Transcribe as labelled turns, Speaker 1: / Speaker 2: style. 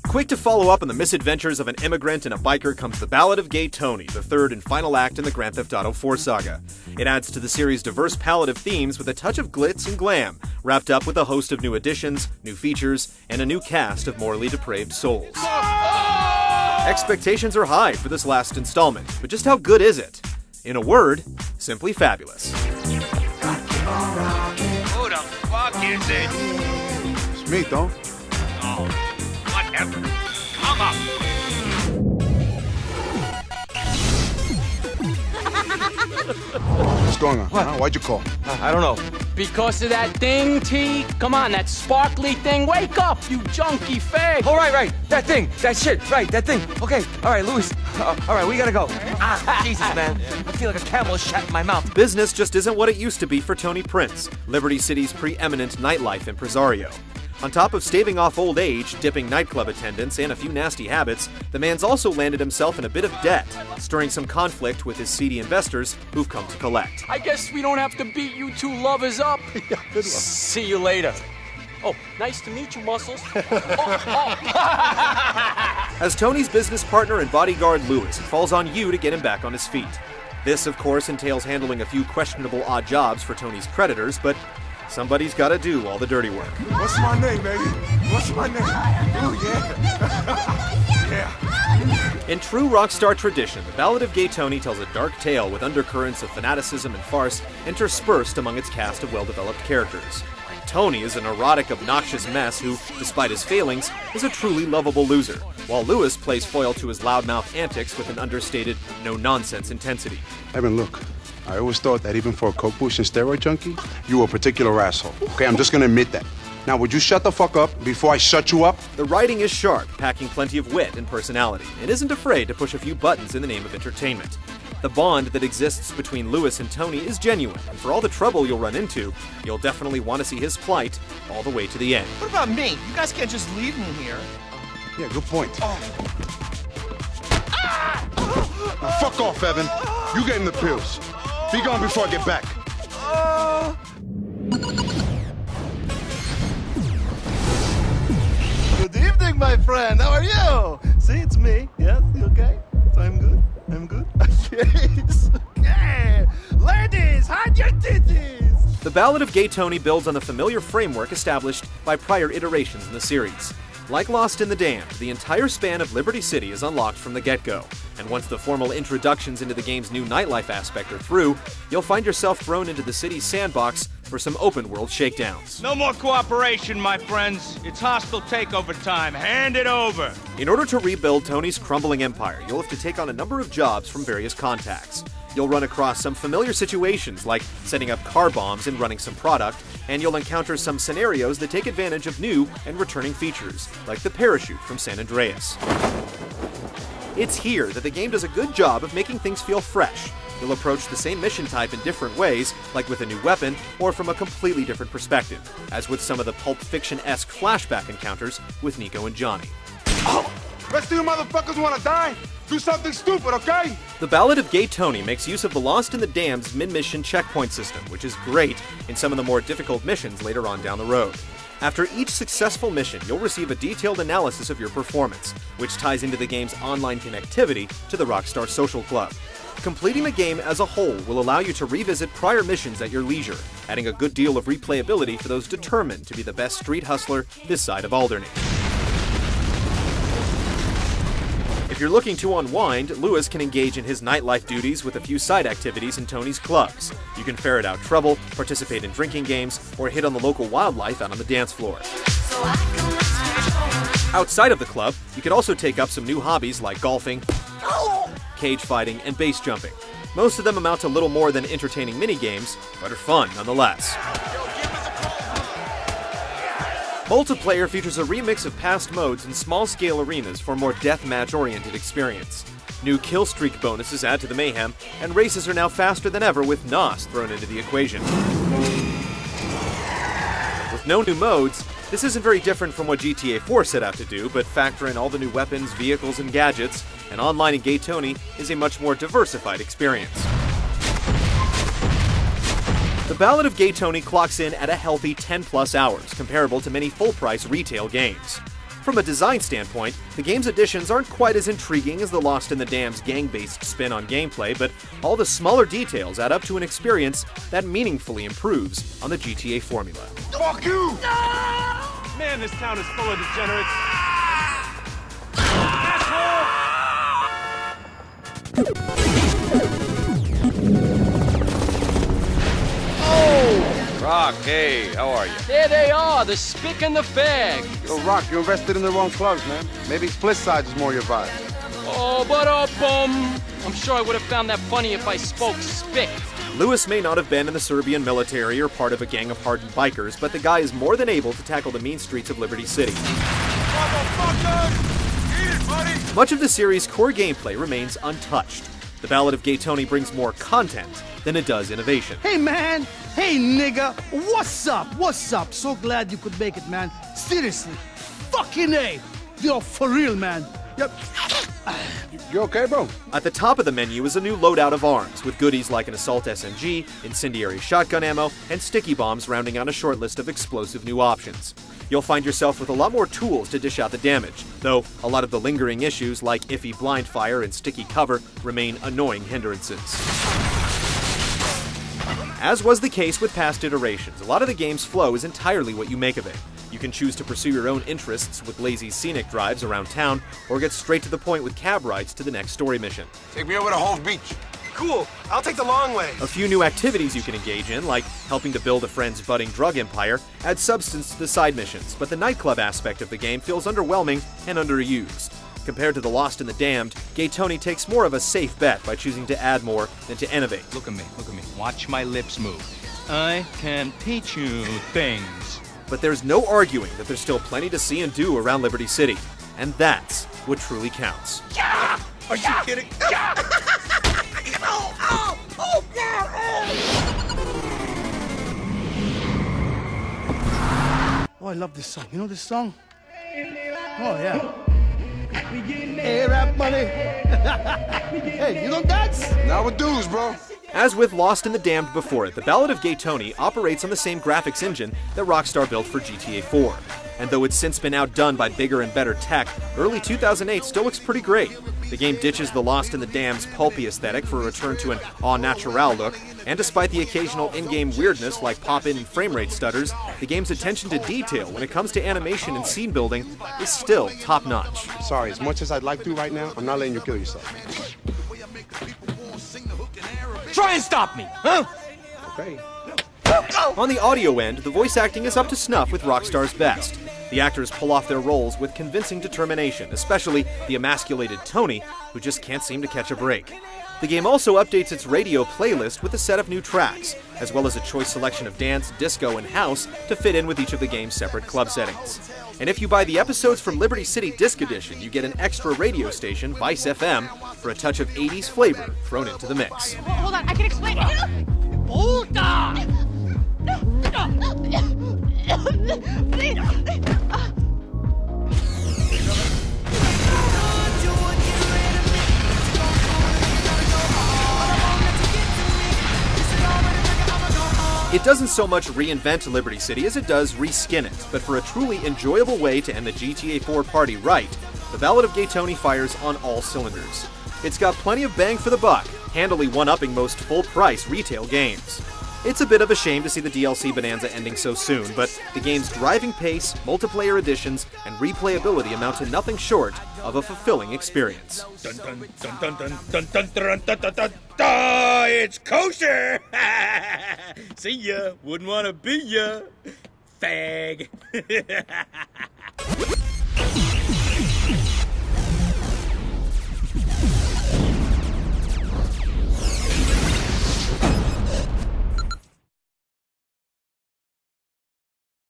Speaker 1: Quick to follow up on the misadventures of an immigrant and a biker comes The Ballad of Gay Tony, the third and final act in the Grand Theft Auto 4 saga. It adds to the series' diverse palette of themes with a touch of glitz and glam, wrapped up with a host of new additions, new features, and a new cast of morally depraved souls. Expectations are high for this last installment, but just how good is it? In a word, simply fabulous.
Speaker 2: Who the fuck is it?
Speaker 3: It's me, though.
Speaker 2: Oh, whatever. Come up.
Speaker 3: What's going on?
Speaker 4: What?
Speaker 3: Huh? Why'd you call?
Speaker 4: I don't know. Because of that thing, T? Come on, that sparkly thing. Wake up, you junkie fag.
Speaker 5: Oh, right. That thing. That shit. Right, that thing. Okay. All right, Louis. All right, we gotta go. Jesus, man. I feel like a camel shot in my mouth.
Speaker 1: Business just isn't what it used to be for Tony Prince, Liberty City's preeminent nightlife impresario. On top of staving off old age, dipping nightclub attendance, and a few nasty habits, the man's also landed himself in a bit of debt, stirring some conflict with his seedy investors who've come to collect.
Speaker 4: I guess we don't have to beat you two lovers up.
Speaker 3: Yeah, good luck.
Speaker 4: See you later. Oh, nice to meet you, Muscles.
Speaker 1: As Tony's business partner and bodyguard Lewis, it falls on you to get him back on his feet. This, of course, entails handling a few questionable odd jobs for Tony's creditors, but somebody's gotta do all the dirty work.
Speaker 3: What's my name, baby? What's my name? Oh, yeah. Yeah.
Speaker 1: In true Rockstar tradition, The Ballad of Gay Tony tells a dark tale with undercurrents of fanaticism and farce interspersed among its cast of well-developed characters. Tony is a neurotic, obnoxious mess who, despite his failings, is a truly lovable loser, while Lewis plays foil to his loudmouth antics with an understated, no-nonsense intensity.
Speaker 3: Evan, look. I always thought that even for a coke push and steroid junkie, you were a particular asshole. Okay, I'm just gonna admit that. Now, would you shut the fuck up before I shut you up?
Speaker 1: The writing is sharp, packing plenty of wit and personality, and isn't afraid to push a few buttons in the name of entertainment. The bond that exists between Lewis and Tony is genuine, and for all the trouble you'll run into, you'll definitely want to see his plight all the way to the end.
Speaker 6: What about me? You guys can't just leave me here.
Speaker 3: Yeah, good point. Now, fuck off, Evan. You gave him the pills. Be gone before I get back.
Speaker 6: Good evening, my friend. How are you? See, it's me. Yes, you okay? So I'm good. Yes. Okay. Ladies, hide your titties.
Speaker 1: The Ballad of Gay Tony builds on the familiar framework established by prior iterations in the series. Like Lost in the Damned, the entire span of Liberty City is unlocked from the get-go, and once the formal introductions into the game's new nightlife aspect are through, you'll find yourself thrown into the city's sandbox for some open-world shakedowns.
Speaker 2: No more cooperation, my friends. It's hostile takeover time. Hand it over.
Speaker 1: In order to rebuild Tony's crumbling empire, you'll have to take on a number of jobs from various contacts. You'll run across some familiar situations like setting up car bombs and running some product, and you'll encounter some scenarios that take advantage of new and returning features, like the parachute from San Andreas. It's here that the game does a good job of making things feel fresh. You'll approach the same mission type in different ways, like with a new weapon, or from a completely different perspective, as with some of the Pulp Fiction-esque flashback encounters with Nico and Johnny.
Speaker 3: Oh, rest of you motherfuckers wanna die? Do something stupid, okay?
Speaker 1: The Ballad of Gay Tony makes use of the Lost in the Damned's mid-mission checkpoint system, which is great in some of the more difficult missions later on down the road. After each successful mission, you'll receive a detailed analysis of your performance, which ties into the game's online connectivity to the Rockstar Social Club. Completing the game as a whole will allow you to revisit prior missions at your leisure, adding a good deal of replayability for those determined to be the best street hustler this side of Alderney. If you're looking to unwind, Lewis can engage in his nightlife duties with a few side activities in Tony's clubs. You can ferret out trouble, participate in drinking games, or hit on the local wildlife out on the dance floor. Outside of the club, you can also take up some new hobbies like golfing, cage fighting, and base jumping. Most of them amount to little more than entertaining mini-games, but are fun nonetheless. Multiplayer features a remix of past modes and small-scale arenas for a more deathmatch-oriented experience. New kill streak bonuses add to the mayhem, and races are now faster than ever with NOS thrown into the equation. With no new modes, this isn't very different from what GTA 4 set out to do, but factor in all the new weapons, vehicles, and gadgets, and online in Gay Tony is a much more diversified experience. The Ballad of Gay Tony clocks in at a healthy 10+ hours, comparable to many full-price retail games. From a design standpoint, the game's additions aren't quite as intriguing as the Lost in the Dam's gang-based spin on gameplay, but all the smaller details add up to an experience that meaningfully improves on the GTA formula.
Speaker 3: Fuck you!
Speaker 2: Man, this town is full of degenerates.
Speaker 5: Rock, hey, how are you?
Speaker 4: There they are, the spick and the fag.
Speaker 3: Yo, Rock, you invested in the wrong clubs, man. Maybe split sides is more your vibe.
Speaker 4: Oh, but I'm sure I would have found that funny if I spoke spick.
Speaker 1: Lewis may not have been in the Serbian military or part of a gang of hardened bikers, but the guy is more than able to tackle the mean streets of Liberty City. Much of the series' core gameplay remains untouched. The Ballad of Gay Tony brings more content than it does innovation.
Speaker 6: Hey, man. Hey, nigga. What's up? What's up? So glad you could make it, man. Seriously. Fucking A. Yo, for real, man. Yep.
Speaker 3: You okay, bro?
Speaker 1: At the top of the menu is a new loadout of arms, with goodies like an assault SMG, incendiary shotgun ammo, and sticky bombs rounding out a short list of explosive new options. You'll find yourself with a lot more tools to dish out the damage, though a lot of the lingering issues like iffy blind fire and sticky cover remain annoying hindrances. As was the case with past iterations, a lot of the game's flow is entirely what you make of it. You can choose to pursue your own interests with lazy scenic drives around town, or get straight to the point with cab rides to the next story mission.
Speaker 3: Take me over to Hove Beach.
Speaker 7: Cool. I'll take the long way.
Speaker 1: A few new activities you can engage in, like helping to build a friend's budding drug empire, add substance to the side missions, but the nightclub aspect of the game feels underwhelming and underused. Compared to the Lost in the Damned, Gay Tony takes more of a safe bet by choosing to add more than to innovate.
Speaker 2: Look at me. Watch my lips move. I can teach you things.
Speaker 1: But there's no arguing that there's still plenty to see and do around Liberty City, and that's what truly counts.
Speaker 2: Are you kidding?
Speaker 6: Oh, I love this song. You know this song? Oh, yeah. Hey, rap money. Hey, you don't dance?
Speaker 3: Now with dudes, bro.
Speaker 1: As with Lost in the Damned before it, the Ballad of Gay Tony operates on the same graphics engine that Rockstar built for GTA 4. And though it's since been outdone by bigger and better tech, early 2008 still looks pretty great. The game ditches the Lost in the Damned's pulpy aesthetic for a return to an au naturel look, and despite the occasional in-game weirdness like pop-in and frame rate stutters, the game's attention to detail when it comes to animation and scene building is still top-notch.
Speaker 3: Sorry, as much as I'd like to right now, I'm not letting you kill yourself.
Speaker 5: Try and stop me, huh?
Speaker 3: Okay.
Speaker 1: On the audio end, the voice acting is up to snuff with Rockstar's best. The actors pull off their roles with convincing determination, especially the emasculated Tony, who just can't seem to catch a break. The game also updates its radio playlist with a set of new tracks, as well as a choice selection of dance, disco, and house to fit in with each of the game's separate club settings. And if you buy the episodes from Liberty City Disc Edition, you get an extra radio station, Vice FM, for a touch of 80s flavor thrown into the mix.
Speaker 8: Hold on, I can explain. Hold on! Please.
Speaker 1: It doesn't so much reinvent Liberty City as it does reskin it, but for a truly enjoyable way to end the GTA 4 party right, the Ballad of Gay Tony fires on all cylinders. It's got plenty of bang for the buck, handily one-upping most full-price retail games. It's a bit of a shame to see the DLC bonanza ending so soon, but the game's driving pace, multiplayer additions, and replayability amount to nothing short of a fulfilling experience.
Speaker 2: Dun dun dun dun dun dun dun dun dun dun dun dun. It's kosher. See ya. Wouldn't want to be ya, fag.